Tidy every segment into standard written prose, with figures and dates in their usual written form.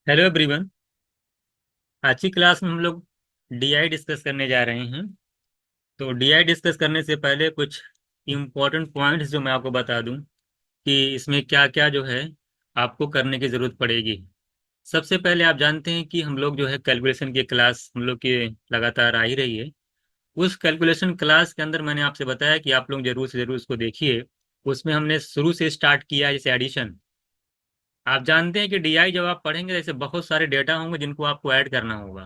Hello everyone. आज की class में हम लोग डीआई डिस्कस करने जा रहे हैं। तो डीआई डिस्कस करने से पहले कुछ इम्पोर्टेंट पॉइंट्स जो मैं आपको बता दूं कि इसमें क्या क्या जो है आपको करने की ज़रूरत पड़ेगी। सबसे पहले आप जानते हैं कि हम लोग जो है कैलकुलेशन की क्लास हम लोग की लगातार आ ही रही है। उस कैलकुलेशन क्लास के अंदर मैंने आपसे बताया कि आप लोग जरूर से जरूर उसको देखिए। उसमें हमने शुरू से स्टार्ट किया जैसे एडिशन। आप जानते हैं कि डीआई जब आप पढ़ेंगे जैसे बहुत सारे डेटा होंगे जिनको आपको ऐड करना होगा।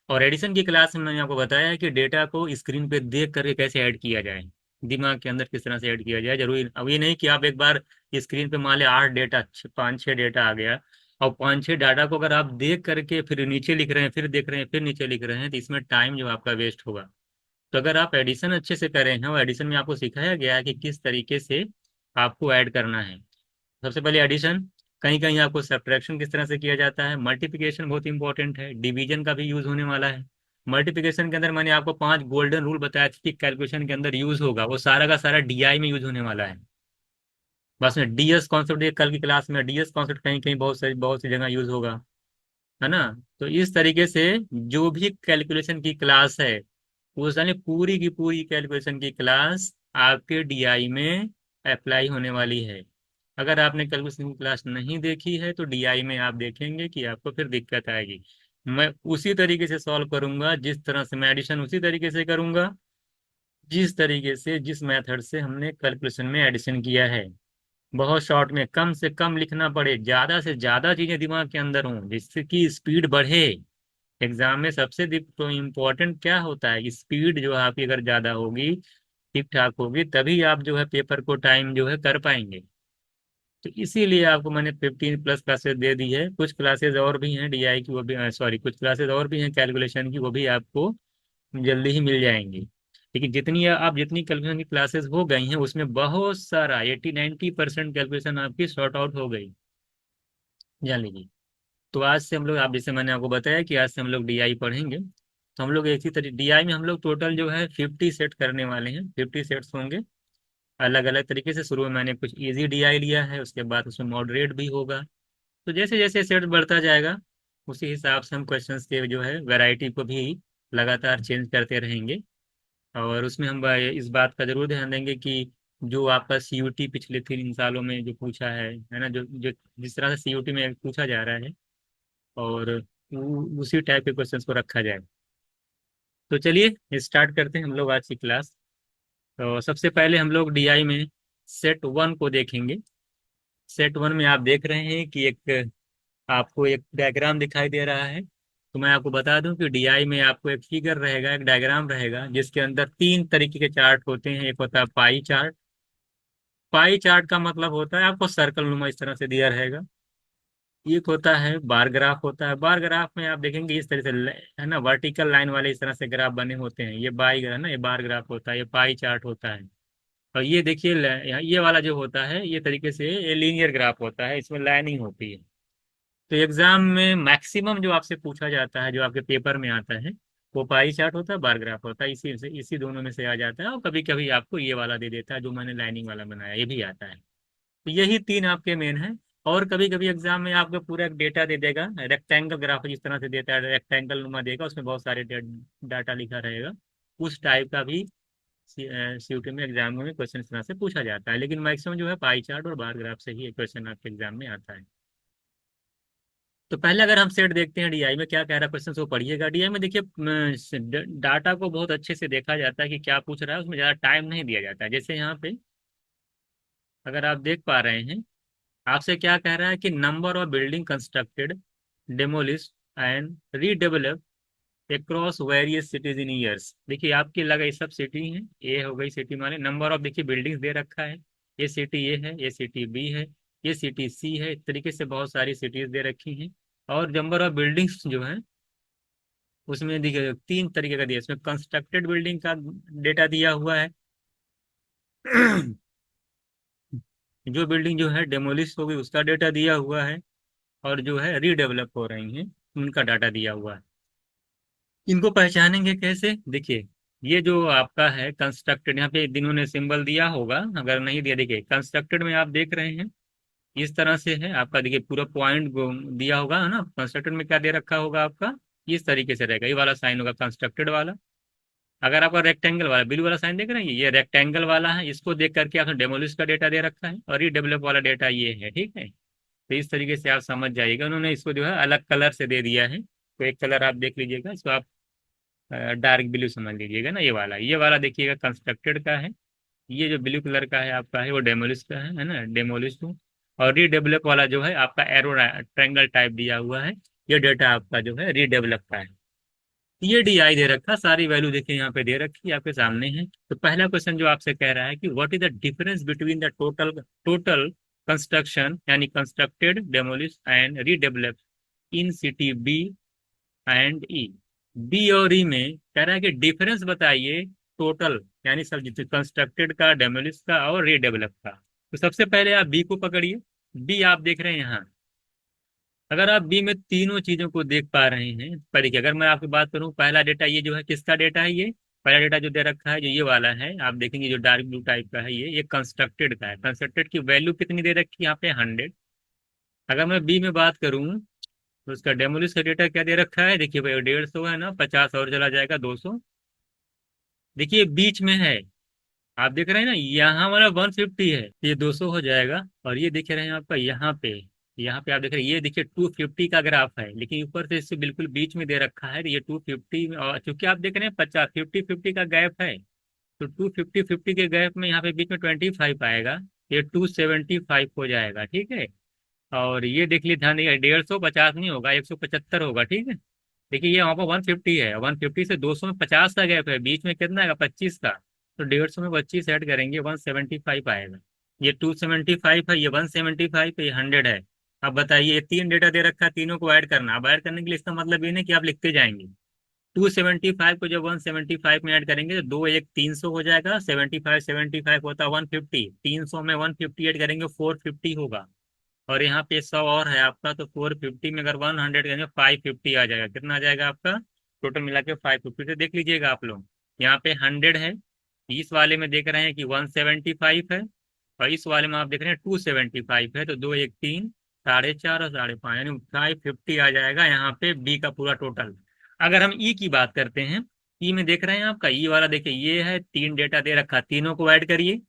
और एडिशन की क्लास में मैंने आपको बताया है कि डेटा को स्क्रीन पे देख करके कैसे ऐड किया जाए, दिमाग के अंदर किस तरह से ऐड किया जाए। जरूरी अब ये नहीं कि आप एक बार स्क्रीन पे मान लिया 8 डेटा, 5 6 डेटा आ गया और 5 6 डाटा को अगर आप देख करके फिर नीचे लिख रहे हैं, फिर देख रहे हैं, फिर नीचे लिख रहे हैं, तो इसमें टाइम जो आपका वेस्ट होगा। तो अगर आप एडिशन अच्छे से करें हैं और एडिशन में आपको सिखाया गया है कि किस तरीके से आपको ऐड करना है। सबसे पहले एडिशन, कहीं कहीं आपको सब्ट्रैक्शन किस तरह से किया जाता है, मल्टीप्लिकेशन बहुत इंपॉर्टेंट है, डिवीजन का भी यूज होने वाला है। मल्टीप्लिकेशन के अंदर मैंने आपको 5 गोल्डन रूल बताया था कि कैलकुलेशन के अंदर यूज होगा, वो सारा का सारा डीआई में यूज होने वाला है। बस में डीएस कॉन्सेप्ट, ये कल की क्लास में डीएस कॉन्सेप्ट कहीं कहीं बहुत सी जगह यूज होगा, है ना। तो इस तरीके से जो भी कैलकुलेशन की क्लास है, वो सारी पूरी की पूरी कैलकुलेशन की क्लास आपके डीआई में अप्लाई होने वाली है। अगर आपने कैलकुलेशन की क्लास नहीं देखी है तो डीआई में आप देखेंगे कि आपको फिर दिक्कत आएगी। मैं उसी तरीके से सॉल्व करूंगा जिस तरह से मैं एडिशन उसी तरीके से करूंगा जिस तरीके से जिस मेथड से हमने कैलकुलेशन में एडिशन किया है। बहुत शॉर्ट में कम से कम लिखना पड़े, ज्यादा से ज्यादा चीजें दिमाग के अंदर हों जिससे कि स्पीड बढ़े। एग्जाम में सबसे तो इम्पोर्टेंट क्या होता है, स्पीड जो है आपकी अगर ज्यादा होगी, ठीक ठाक होगी, तभी आप जो है पेपर को टाइम जो है कर पाएंगे। तो इसीलिए आपको मैंने 15+ क्लासेस दे दी है। कुछ क्लासेस और भी हैं डीआई की, वो भी सॉरी, कुछ क्लासेस और भी हैं कैलकुलेशन की, वो भी आपको जल्दी ही मिल जाएंगी। लेकिन जितनी कैलकुलेशन की क्लासेस हो गई हैं उसमें बहुत सारा 80 90% कैलकुलेशन आपकी सॉर्ट आउट हो गई, जान लीजिए। तो आज से हम लोग, आप जैसे मैंने आपको बताया कि आज से हम लोग डीआई पढ़ेंगे। तो हम लोग एक ही तरीके डीआई में हम लोग टोटल जो है 50 सेट करने वाले हैं, 50 सेट्स होंगे अलग अलग तरीके से। शुरू में मैंने कुछ इजी डीआई लिया है, उसके बाद उसमें मॉडरेट भी होगा। तो जैसे जैसे सेट बढ़ता जाएगा उसी हिसाब से हम क्वेश्चंस के जो है वैरायटी को भी लगातार चेंज करते रहेंगे। और उसमें हम इस बात का जरूर ध्यान देंगे कि जो आपका सीयूटी पिछले 3 सालों में जो पूछा है ना, जो जो जिस तरह से सीयूटी में पूछा जा रहा है, और उसी टाइप के क्वेश्चंस को रखा जाए। तो चलिए स्टार्ट करते हैं हम लोग आज की क्लास। तो सबसे पहले हम लोग डीआई में सेट वन को देखेंगे। सेट वन में आप देख रहे हैं कि एक आपको एक डायग्राम दिखाई दे रहा है। तो मैं आपको बता दूं कि डीआई में आपको एक फिगर रहेगा, एक डायग्राम रहेगा, जिसके अंदर 3 तरीके के चार्ट होते हैं। एक होता है पाई चार्ट। पाई चार्ट का मतलब होता है आपको सर्कल नुमा इस तरह से दिया रहेगा। एक होता है बार ग्राफ, होता है बार ग्राफ में आप देखेंगे इस तरह से है ना, वर्टिकल लाइन वाले इस तरह से ग्राफ बने होते हैं, ये बाई है ना, ये बार ग्राफ होता है, ये पाई चार्ट होता है। और ये देखिए ये वाला जो होता है ये तरीके से ये लीनियर ग्राफ होता है, इसमें लाइनिंग होती है। तो एग्जाम में मैक्सिमम जो आपसे पूछा जाता है, जो आपके पेपर में आता है, वो पाई चार्ट होता है, बार ग्राफ होता है, इसी दोनों में से आ जाता है। और कभी कभी आपको ये वाला दे देता है जो मैंने लाइनिंग वाला बनाया, ये भी आता है। तो यही 3 आपके मेन है। और कभी कभी एग्जाम में आपको पूरा एक डेटा दे देगा, रेक्टेंगल ग्राफ जिस तरह से देता है, रेक्टेंगल नुमा देगा, उसमें बहुत सारे डाटा लिखा रहेगा। उस टाइप का भी सीयूटी में एग्जाम में क्वेश्चन इस तरह से पूछा जाता है। लेकिन मैक्सिमम जो है पाई चार्ट और बार ग्राफ से ही क्वेश्चन आपके एग्जाम में आता है। तो पहले अगर हम सेट देखते हैं डीआई में क्या कह रहा है क्वेश्चन, वो पढ़िएगा। डीआई में देखिए डाटा को बहुत अच्छे से देखा जाता है कि क्या पूछ रहा है, उसमें ज़्यादा टाइम नहीं दिया जाता है। जैसे यहाँ पे अगर आप देख पा रहे हैं, आपसे क्या कह रहा है कि number of building constructed, demolish and redevelop across various cities in years. देखिए आपकी लगा ये सब सिटी है, ए हो गई सिटी माने, नंबर ऑफ देखिए बिल्डिंग्स दे रखा है, ये सिटी ए है, ये सिटी बी है, ये सिटी सी है, इस तरीके से बहुत सारी सिटीज दे रखी हैं। और नंबर ऑफ बिल्डिंग्स जो है उसमें देखिए 3 तरीके का दिया, इसमें कंस्ट्रक्टेड बिल्डिंग का डेटा दिया हुआ है। जो बिल्डिंग जो है डेमोलिश हो गई उसका डेटा दिया हुआ है, और जो है रीडेवलप हो रही हैं उनका डाटा दिया हुआ है। इनको पहचानेंगे कैसे, देखिए ये जो आपका है कंस्ट्रक्टेड, यहाँ पे जिन्होंने सिंबल दिया होगा, अगर नहीं दिया देखिए कंस्ट्रक्टेड में आप देख रहे हैं इस तरह से है आपका। देखिए पूरा पॉइंट दिया होगा है ना, कंस्ट्रक्टेड में क्या दे रखा होगा आपका, इस तरीके से रहेगा, ये वाला साइन होगा कंस्ट्रक्टेड वाला। अगर आपका रेक्टेंगल वाला ब्लू वाला साइन देख रहे हैं, ये रेक्टेंगल वाला है, इसको देख करके आपने डेमोलिश का डेटा दे रखा है, और ये डेवलप वाला डेटा ये है, ठीक है। तो इस तरीके से आप समझ जाइएगा, उन्होंने इसको जो है अलग कलर से दे दिया है। तो एक कलर आप देख लीजिएगा, इसको आप डार्क ब्लू समझ लीजिएगा ना, ये वाला देखिएगा कंस्ट्रक्टेड का है। ये जो ब्लू कलर का है आपका है वो डेमोलिश का है ना, डेमोलिश टू। और रीडेवलप वाला जो है आपका एरो ट्रायंगल टाइप दिया हुआ है, ये डेटा आपका जो है रीडेवलप का है। ये डीआई दे रखा, सारी वैल्यू देखिए यहाँ पे दे रखी है आपके सामने है। तो पहला क्वेश्चन जो आपसे कह रहा है कि what is the difference between the total total construction यानी constructed, demolish and redevelop in city B and E. B और ई में कह रहा है कि डिफरेंस बताइए टोटल, यानी सब जितने कंस्ट्रक्टेड का, डेमोलिश का और रीडेवलप का। तो सबसे पहले आप बी को पकड़िए। बी आप देख रहे हैं यहाँ, अगर आप बी में तीनों चीजों को देख पा रहे हैं, पर देखिए अगर मैं आपकी बात करूं, पहला डेटा ये जो है किसका डेटा है, ये पहला डेटा जो दे रखा है जो ये वाला है, आप देखेंगे जो डार्क ब्लू टाइप का है, ये कंस्ट्रक्टेड का है। कंस्ट्रक्टेड की वैल्यू कितनी दे रखी है यहाँ पे, 100। अगर मैं बी में बात करूं तो उसका डेमोलिश का डेटा क्या दे रखा है, देखिए भाई 150 है ना, 50 और चला जाएगा 200। देखिए बीच में है, आप देख रहे हैं ना, यहाँ वाला 150 है, ये 200 हो जाएगा। और ये देख रहे हैं आपका यहाँ पे आप देख रहे हैं, ये देखिए 250 का ग्राफ है, लेकिन ऊपर से इससे बिल्कुल बीच में दे रखा है, तो ये 250 में, और चूंकि आप देख रहे हैं 50 50 का गैप है, तो 250 50 के गैप में यहाँ पे बीच में 25 आएगा, ये 275 हो जाएगा, ठीक है। और ये देख लीजिए, ध्यान दिए 150 नहीं होगा, 175 होगा, ठीक है। देखिए ये वहाँ पर 150 है, 150 से 200 में 50 का गैप है, बीच में कितना आएगा 25 का। तो 150 में 25 ऐड करेंगे, 175 आएगा। ये 275 है, ये 175 है, ये 100 है। अब बताइए, ये तीन डेटा दे रखा है, तीनों को ऐड करना। अब ऐड करने के लिए इसका मतलब ये नहीं कि आप लिखते जाएंगे। 275 को जब 175 में ऐड करेंगे तो दो एक 300 हो जाएगा, 75 होता है 150, 300 में 150 ऐड करेंगे 450 होगा। और यहाँ पे 100 और है आपका, तो 450 में अगर 100 करेंगे 550 आ जाएगा। कितना आ जाएगा आपका टोटल मिला के 550। से देख लीजिएगा आप लोग, यहाँ पे 100 है, इस वाले में देख रहे हैं कि 175 है, और इस वाले में आप देख रहे हैं 275 है। तो दो एक तीन, 4.5 और 5.5, यानी 550 आ जाएगा यहाँ पे बी का पूरा टोटल। अगर हम ई की बात करते हैं, ई में देख रहे हैं आपका, ई वाला देखिए ये है, तीन डेटा दे रखा, तीनों को ऐड करिए।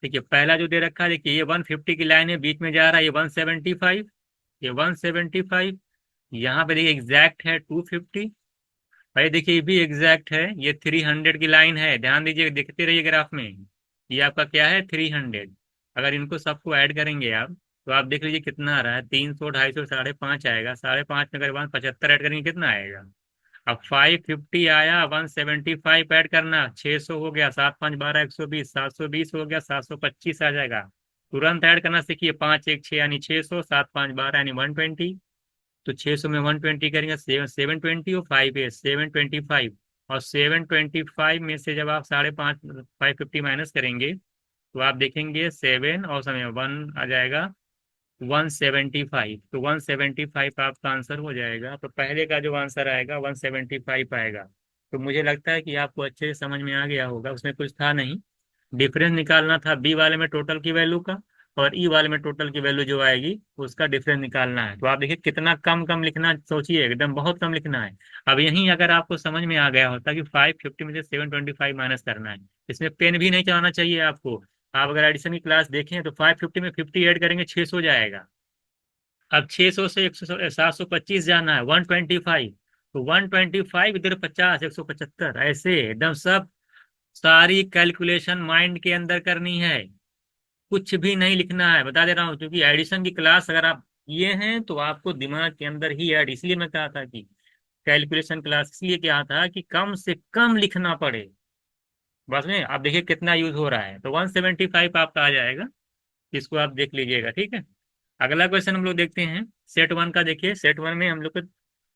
देखिए पहला जो दे रखा है, देखिए ये 150 की लाइन है, बीच में जा रहा है ये 175, ये 175। यहाँ पे देखिए एग्जैक्ट है 250, भाई देखिए ये भी एग्जैक्ट है, ये 300 की लाइन है, ध्यान दीजिए, देखते रहिए ग्राफ में। ये आपका क्या है 300। अगर इनको सबको ऐड करेंगे आप, तो आप देख लीजिए कितना आ रहा है, 300, 250, 5.5 आएगा। 5.5 में अगर 175 ऐड करेंगे कितना आएगा। अब 550 आया, 175 ऐड करना, 600 हो गया, 7 5 12 120, 720 हो गया, 725 आ जाएगा। तुरंत ऐड करना सीखिए, 5 1 6 यानी 600, 7 5 12 यानी 120। तो 600 में 120 करेंगे, 720 और 725। और 725 में से जब आप 5.5 550 माइनस करेंगे, तो आप देखेंगे 7 और समय 1 आ जाएगा 175। तो 175 आपका आंसर हो जाएगा। तो पहले का जो आंसर आएगा 175 आएगा। तो मुझे लगता है कि आपको अच्छे से समझ में आ गया होगा, उसमें कुछ था नहीं। डिफरेंस निकालना था बी वाले में टोटल की वैल्यू का, और ई वाले में टोटल की वैल्यू जो आएगी उसका डिफरेंस निकालना है। तो आप देखिए कितना कम कम लिखना, सोचिए एकदम बहुत कम लिखना है। अब यहीं अगर आपको समझ में आ गया होता कि 550 में से 725 माइनस करना है, इसमें पेन भी नहीं चलाना चाहिए आपको। आप अगर एडिशन की क्लास देखें तो 550 में 50 ऐड करेंगे 600 जाएगा। अब 600 से 725 जाना है 125, तो 125 इधर 50, 175, ऐसे एकदम सब सारी कैलकुलेशन माइंड के अंदर करनी है। कुछ भी नहीं लिखना है, बता दे रहा हूँ, क्योंकि एडिशन की क्लास अगर आप ये हैं तो आपको दिमाग के अंदर ही ऐड, इसलिए मैं कहा था कि कैलकुलेशन क्लास इसलिए क्या था कि कम से कम लिखना पड़े। बस में आप देखिए कितना यूज हो रहा है, तो 175 आपका आ जाएगा। इसको आप देख लीजिएगा, ठीक है। अगला क्वेश्चन हम लोग देखते हैं सेट वन का। देखिए सेट वन में हम लोग को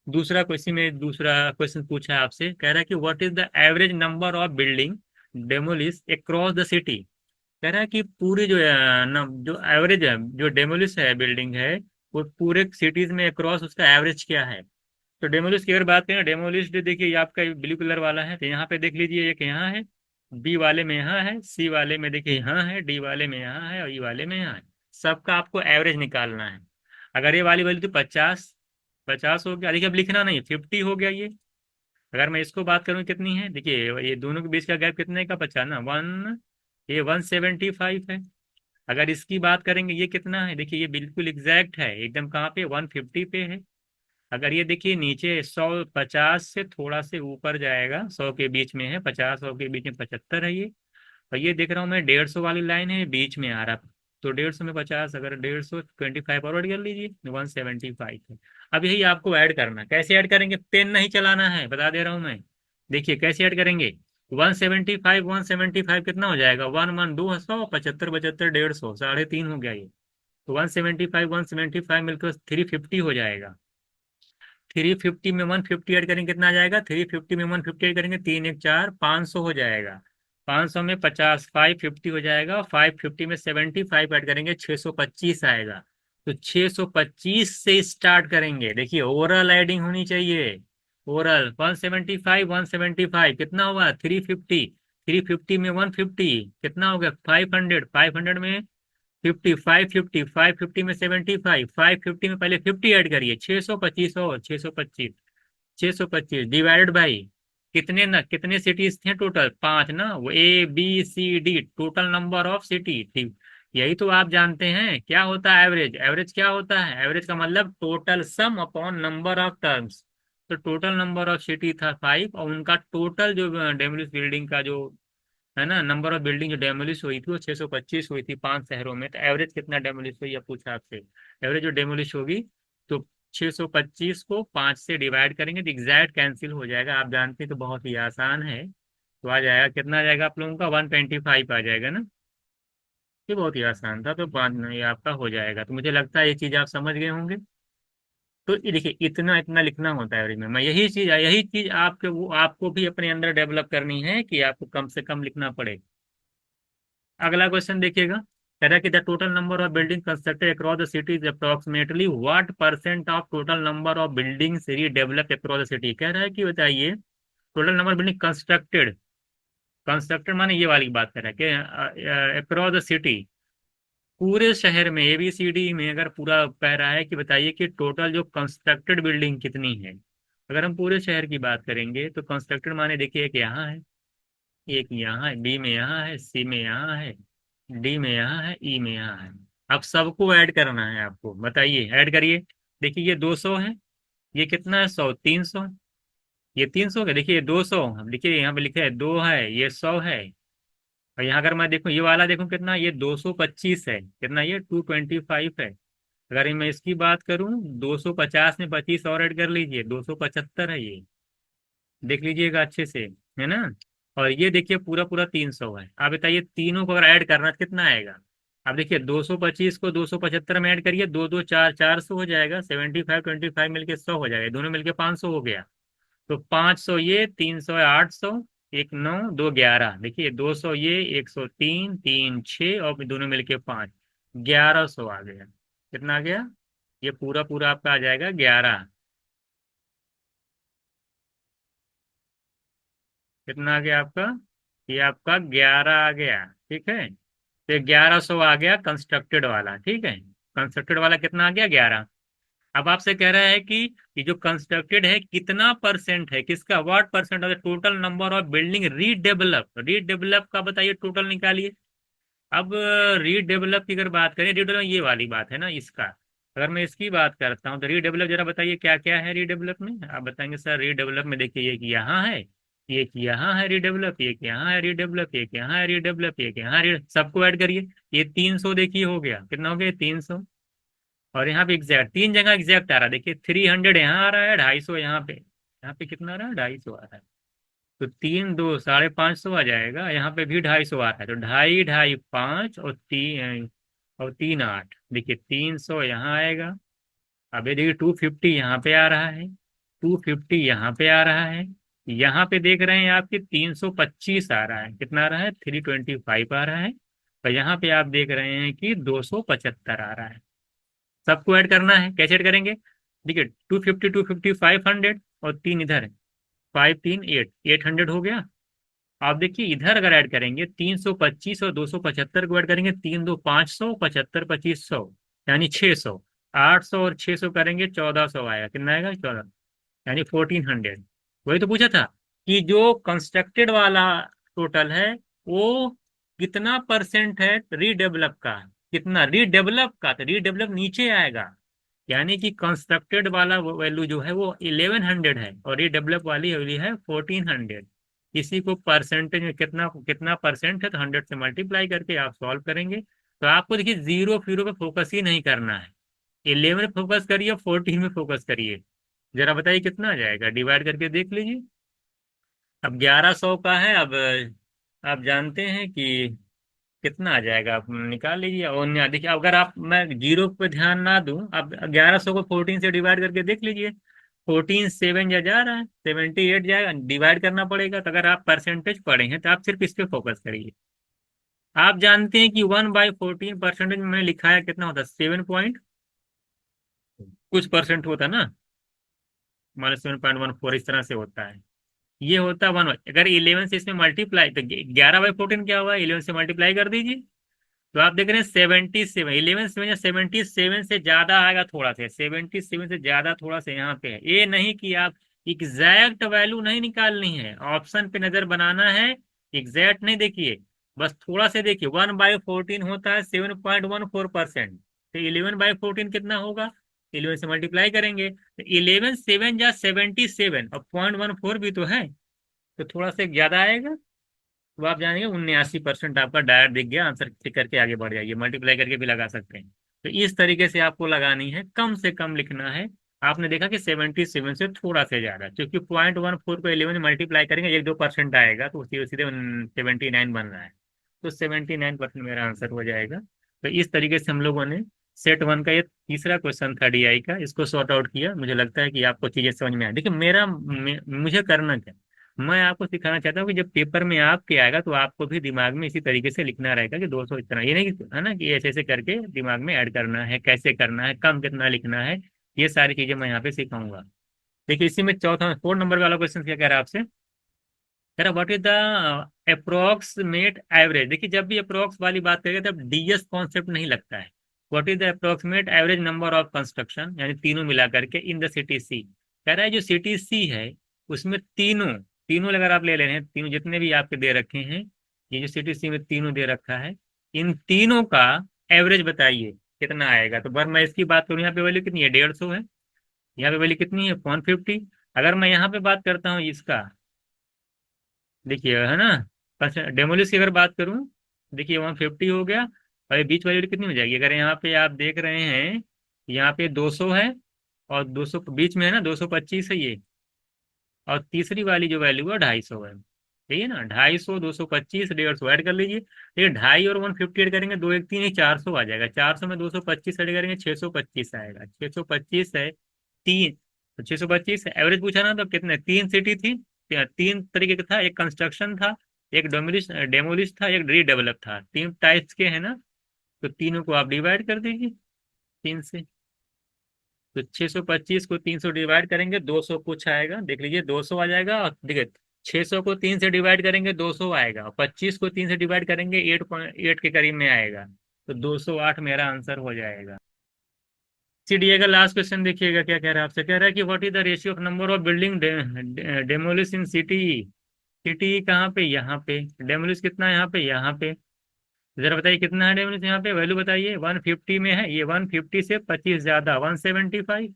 दूसरा क्वेश्चन में दूसरा क्वेश्चन पूछा है आपसे, कह रहा है कि what is the average number of building demolish across the city. कह रहा है कि पूरी जो जो एवरेज है, जो डेमोलिश है बिल्डिंग है, वो पूरे सिटीज में अक्रॉस उसका एवरेज क्या है। तो डेमोलिश की अगर बात करें, डेमोलिश देखिए ये आपका ब्लू कलर वाला है, तो यहाँ पे देख लीजिए एक यहाँ है, बी वाले में यहाँ है, सी वाले में देखिए यहाँ है, डी वाले में यहाँ है, और ई वाले में यहाँ है। सबका आपको एवरेज निकालना है। अगर ये वाली वैल्यू थी 50, 50 हो गया, देखिए अब लिखना नहीं, 50 हो गया ये। अगर मैं इसको बात करूँ कितनी है, देखिए ये दोनों के बीच का गैप कितने का बचा ना, वन, ये 175 है। अगर इसकी बात करेंगे ये कितना है, देखिए ये बिल्कुल एग्जैक्ट है एकदम, कहाँ पे 150 पे है। अगर ये देखिए नीचे 100, 50 से थोड़ा से ऊपर जाएगा, 100 के बीच में है, 50 100 के बीच में 75 है ये। और ये देख रहा हूँ मैं 150 वाली लाइन है, बीच में आ रहा, तो 150 में 50, अगर 150 25 फॉरवर्ड कर लीजिए, 175 है। अब यही आपको ऐड करना, कैसे ऐड करेंगे, पेन नहीं चलाना है, बता दे रहा हूँ मैं। देखिए कैसे ऐड करेंगे, 175, 175 कितना हो जाएगा, वन वन 200, 75 75 150, 3.5 हो गया ये। तो 175 175 मिलकर 350 हो जाएगा। 350 में 150 ऐड करेंगे कितना आ जाएगा, 350 में 150 ऐड करेंगे, 3 1 4, 500 हो जाएगा। 500 में 50, 550 हो जाएगा, 550 में 75 ऐड करेंगे, 625 आएगा। तो 625 से स्टार्ट करेंगे, देखिए ओवरऑल एडिंग होनी चाहिए। ओवरऑल 175, 175 कितना हुआ, 350, 350 में 150 कितना हो गया, 500, 500 में 50, 550, 550 में 75, 550 में पहले 50 ऐड करिए, 625 और 625, 625 डिवाइडेड बाई कितने ना, कितने सिटीज थे टोटल, 5 ना, वो ABCD total number of city थी। यही तो आप जानते हैं क्या होता है एवरेज, एवरेज क्या होता है, एवरेज का मतलब total sum upon number of terms. तो टोटल नंबर ऑफ सिटी था 5, और उनका टोटल जो डेमोलिश बिल्डिंग का जो है ना, नंबर ऑफ बिल्डिंग जो डेमोलिश हुई थी वो 625 हुई थी 5 शहरों में। तो एवरेज कितना डेमोलिश हुई, या पूछा आपसे, एवरेज जो डेमोलिश होगी, तो 625 को 5 से डिवाइड करेंगे तो एग्जैक्ट कैंसिल हो जाएगा, आप जानते हैं तो बहुत ही आसान है। तो आ जाएगा कितना, आ जाएगा आप लोगों का 125 आ जाएगा ना। ये बहुत ही आसान था, तो बाद में ये आपका हो जाएगा, तो मुझे लगता है ये चीज़ आप समझ गए होंगे। तो ये देखिए इतना इतना लिखना होता है एवरेज में, मैं यही चीज आपके वो आपको भी अपने अंदर डेवलप करनी है कि आपको कम से कम लिखना पड़े। अगला क्वेश्चन देखिएगा, कह रहा है कि the total number of building constructed across the city is approximately what percent of total number of buildings redevelop across the city. कह रहा है कि बताइए total number building constructed, constructed माने ये वाली बात कर रहा है कि अक्रॉस द सिटी, पूरे शहर में ABCD में अगर पूरा कह रहा है कि बताइए कि टोटल जो कंस्ट्रक्टेड बिल्डिंग कितनी है। अगर हम पूरे शहर की बात करेंगे तो कंस्ट्रक्टेड माने देखिए एक यहाँ है, एक यहाँ है, B में यहाँ है, C में यहाँ है, D में यहाँ है, E में यहाँ है। अब सबको ऐड करना है आपको, बताइए ऐड करिए। देखिए ये 200 है, ये कितना है 100, 300, ये 300 है, देखिए ये 200, अब देखिए यहाँ पे लिखा है 2 है, ये 100 है। और यहाँ अगर मैं देखूँ ये वाला देखूँ कितना, ये 225 है, कितना ये 225 है। अगर मैं इसकी बात करूँ 250 में 25 और ऐड कर लीजिए, 275 है ये, देख लीजिएगा अच्छे से, है ना। और ये देखिए पूरा पूरा 300 है। आप बताइए तीनों को अगर ऐड करना तो कितना आएगा। अब देखिए 225 को 275 में ऐड करिए, 2 2 4, 400 हो जाएगा, 75 25 मिलके 100 हो जाएगा, दोनों मिलके 500 हो गया। तो 500 ये, 300 है, 800, एक 9 2 11, देखिए 200 ये, 103 3 6, और दोनों मिलके 5, 1100 आ गया। कितना आ गया, ये पूरा पूरा आपका आ जाएगा 11। कितना आ गया आपका, ये आपका 11 आ गया, ठीक है। तो 1100 आ गया कंस्ट्रक्टेड वाला, ठीक है। कंस्ट्रक्टेड वाला कितना आ गया, 11। अब आपसे कह रहा है कि ये जो कंस्ट्रक्टेड है कितना परसेंट है, किसका, what percent of the total number of building redevelop, redevelop का बताइए टोटल निकालिए। अब रीडेवलप की अगर बात करें, रीडेवलप ये वाली बात है ना इसका, अगर मैं इसकी बात करता हूँ तो रीडेवलप जरा बताइए क्या क्या है रीडेवलप में। आप बताएंगे सर रीडेवलप में देखिए एक यहाँ है, एक यहाँ है रीडेवलप, एक यहाँ है रीडेवलप, एक यहाँ है रीडेवलप, एक यहाँ सबको ऐड करिए। ये 300 देखिए हो गया, कितना हो गया 300। और यहाँ पे एग्जैक्ट तीन जगह एग्जैक्ट आ रहा है, देखिए 300 यहाँ आ रहा है, 250 यहाँ पे, यहाँ पे कितना आ रहा है, 250 आ रहा है। तो 3 2 550 आ जाएगा, यहाँ पे भी 250 आ रहा है, तो ढाई ढाई 5 और 3 8, देखिए 300 यहाँ आएगा। अब ये देखिए 250 यहाँ पे आ रहा है, 250 यहाँ पे आ रहा है, यहाँ पे देख रहे हैं आपके 325 आ रहा है, कितना आ रहा है 325 आ रहा है। और यहाँ पे आप देख रहे हैं कि 275 आ रहा है। सबको ऐड करना है, कैसे ऐड करेंगे, देखिए 250 250 500, और 3 इधर है, 5 3 8, 800 हो गया। आप देखिए इधर अगर ऐड करेंगे 325 और 275 को ऐड करेंगे, 3 2 500, 75 2500, यानी 600। 800 और 600 करेंगे 1400 आएगा। कितना आएगा? 14, यानी 1400। वही तो पूछा था कि जो कंस्ट्रक्टेड वाला टोटल है वो कितना परसेंट है रीडेवलप का, कितना रीडेवलप का, तो रीडेवलप नीचे आएगा। यानी कि कंस्ट्रक्टेड वाला वैल्यू जो है वो 1100 है और रीडेवलप वाली वैल्यू है 1400। इसी को परसेंटेज में कितना कितना परसेंट है तो 100 से मल्टीप्लाई करके आप सॉल्व करेंगे। तो आपको देखिए जीरो फिरो पे फोकस ही नहीं करना है, 11 में फोकस करिए, 14 में फोकस करिए। जरा बताइए कितना आ जाएगा, डिवाइड करके देख लीजिए। अब 1100 का है। अब आप जानते हैं कि कितना आ जाएगा, आप निकाल लीजिए। और देखिए अगर आप, मैं जीरो पे ध्यान ना दूं, अब 1100 को 14 से डिवाइड करके देख लीजिए। 14 7 जा रहा है, 78 जाएगा, डिवाइड करना पड़ेगा। तो अगर आप परसेंटेज पढ़े हैं तो आप सिर्फ इस पे फोकस करिए। आप जानते हैं कि 1/14 परसेंटेज में मैंने लिखा है कितना होता है, 7 पॉइंट कुछ परसेंट होता है ना, -7.14 इस तरह से होता है। ये होता है 1। अगर 11 से इसमें मल्टीप्लाई, तो 11/14 क्या हुआ, 11 से मल्टीप्लाई कर दीजिए। तो आप देख रहे हैं 77, 11 से 77 से ज्यादा आएगा थोड़ा सा, 77 से ज्यादा थोड़ा सा यहाँ पे है। ये नहीं कि आप एग्जैक्ट वैल्यू नहीं निकालनी है, ऑप्शन पे नजर बनाना है। एग्जैक्ट नहीं देखिए, बस थोड़ा से देखिए। 1/14 होता है 7.14%। तो 11/14 कितना होगा, 11 से मल्टीप्लाई करेंगे तो 11 7 जा 77 और 0.14 भी तो है, तो थोड़ा सा ज्यादा आएगा। तो आप जानेंगे 79% आपका डायरेक्ट दिख गया। आंसर टिक करके आगे बढ़ जाइए, मल्टीप्लाई करके भी लगा सकते हैं। तो इस तरीके से आपको लगानी है, कम से कम लिखना है। आपने देखा कि 77 से थोड़ा से ज्यादा, क्योंकि 0.14 को 11 मल्टीप्लाई करेंगे 1 2% आएगा, तो सीधे सीधे 79 बन रहा है। तो 79% मेरा आंसर हो जाएगा। तो इस तरीके से हम लोगों ने सेट वन का ये तीसरा क्वेश्चन था डीआई का, इसको सॉर्ट आउट किया। मुझे लगता है कि आपको चीजें समझ में आए। देखिए मुझे करना क्या, मैं आपको सिखाना चाहता हूँ कि जब पेपर में आपके आएगा तो आपको भी दिमाग में इसी तरीके से लिखना रहेगा कि 200 इतना, ये नहीं कि है ना कि ऐसे ऐसे करके दिमाग में ऐड करना है, कैसे करना है, कम कितना लिखना है, ये सारी चीजें मैं यहाँ पे सिखाऊंगा। देखिए इसी में चौथा 4 नंबर वाला क्वेश्चन क्या कह रहा है आपसे, कह रहा what is the approximate average. देखिए जब भी अप्रोक्स वाली बात करेंगे तब डीएस कॉन्सेप्ट नहीं लगता है। What is the approximate average number of construction, यानी तीनों मिला करके इन द सिटी सी। कह रहा है जो सिटी सी है उसमें तीनों, तीनों अगर आप ले रहे हैं, तीनों जितने भी आपके दे रखे हैं, ये जो सिटी सी में तीनों दे रखा है, इन तीनों का एवरेज बताइए कितना आएगा। तो बर मैं इसकी बात करूँ, यहाँ पे वैल्यू कितनी है, 150 है। यहाँ पे वैल्यू कितनी है, 150। अगर मैं यहाँ पे बात करता हूँ इसका, देखिए है ना, अच्छा डेमोलिश की अगर बात करूं, देखिए 150 हो गया। और ये बीच वाली कितनी हो जाएगी, अगर यहाँ पे आप देख रहे हैं, यहाँ पे 200 है और 200 बीच में है ना, 225 है ये। और तीसरी वाली जो वैल्यू है 250 है, ठीक है ना। 250, 225, 150 ऐड कर लीजिए। ये ढाई और 150 ऐड करेंगे, दो एक तीन ही 400 आ जाएगा। 400 में 225 ऐड करेंगे 625 आएगा। 625 है तीन, तो 625 एवरेज पूछा ना, तो कितने, तीन सिटी थी, तीन तरीके का था, एक कंस्ट्रक्शन था, एक डेमोलिश डेमोलिश था, एक रीडेवलप था, तीन टाइप्स के है ना। तो तीनों को आप डिवाइड कर दीजिए 3 से। तो 625 को 300 डिवाइड करेंगे 200 कुछ आएगा, देख लीजिए 200 आ जाएगा। और देखिए 600 को 3 से डिवाइड करेंगे 200 आएगा, और 25 को 3 से डिवाइड करेंगे 8.8 के करीब में आएगा। तो 208 मेरा आंसर हो जाएगा। सीडीए का लास्ट क्वेश्चन देखिएगा क्या कह रहा है आपसे, कह रहा है कि what is the ratio of number of building demolish in city. City कहाँ पे, यहाँ पे। डेमोलिश कितना है यहाँ पे, यहाँ पे। जरा बताइए कितना है डेमोलिश यहाँ पे, वैल्यू बताइए। 150 में है ये, 150 से 25 ज्यादा 175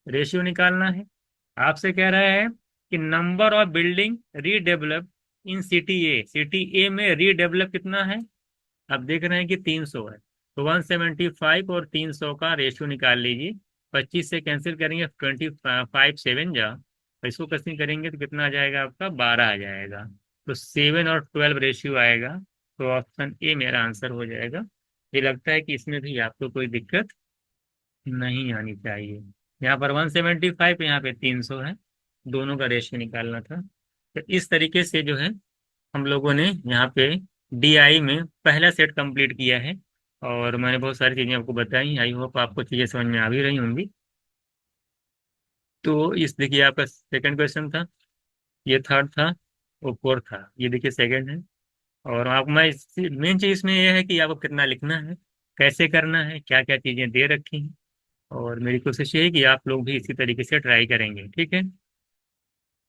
रेशियो निकालना है। आपसे कह रहा है कि number of building redevelop in city A, city A में रीडेवलप कितना है। आप देख रहे हैं कि 300 है, तो 175 और 300 का रेशियो निकाल लीजिए। 25 से कैंसिल करेंगे 25 7 जा, और इसको कैंसिल करेंगे तो कितना आ जाएगा आपका, 12 आ जाएगा। तो 7 और 12 रेशियो आएगा। तो ऑप्शन ए मेरा आंसर हो जाएगा। ये लगता है कि इसमें भी आपको कोई दिक्कत नहीं आनी चाहिए। यहाँ पर 175, यहाँ पे 300 है, दोनों का रेशियो निकालना था। तो इस तरीके से जो है हम लोगों ने यहाँ पे डीआई में पहला सेट कंप्लीट किया है। और मैंने बहुत सारी चीज़ें आपको बताई, आई होप आपको चीज़ें समझ में आ भी रही होंगी। तो इस देखिए आपका सेकंड क्वेश्चन था, ये थर्ड था, वो फोर्थ था, ये देखिए सेकंड है। और आप मैं मेन चीज इसमें ये है कि आपको कितना लिखना है, कैसे करना है, क्या क्या चीजें दे रखी हैं। और मेरी कोशिश ये है कि आप लोग भी इसी तरीके से ट्राई करेंगे, ठीक है।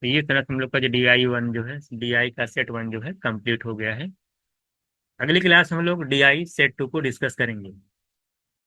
तो ये तरह हम लोग का जो DI 1 जो है, DI का सेट 1 जो है कंप्लीट हो गया है। अगली क्लास हम लोग DI सेट 2 को डिस्कस करेंगे।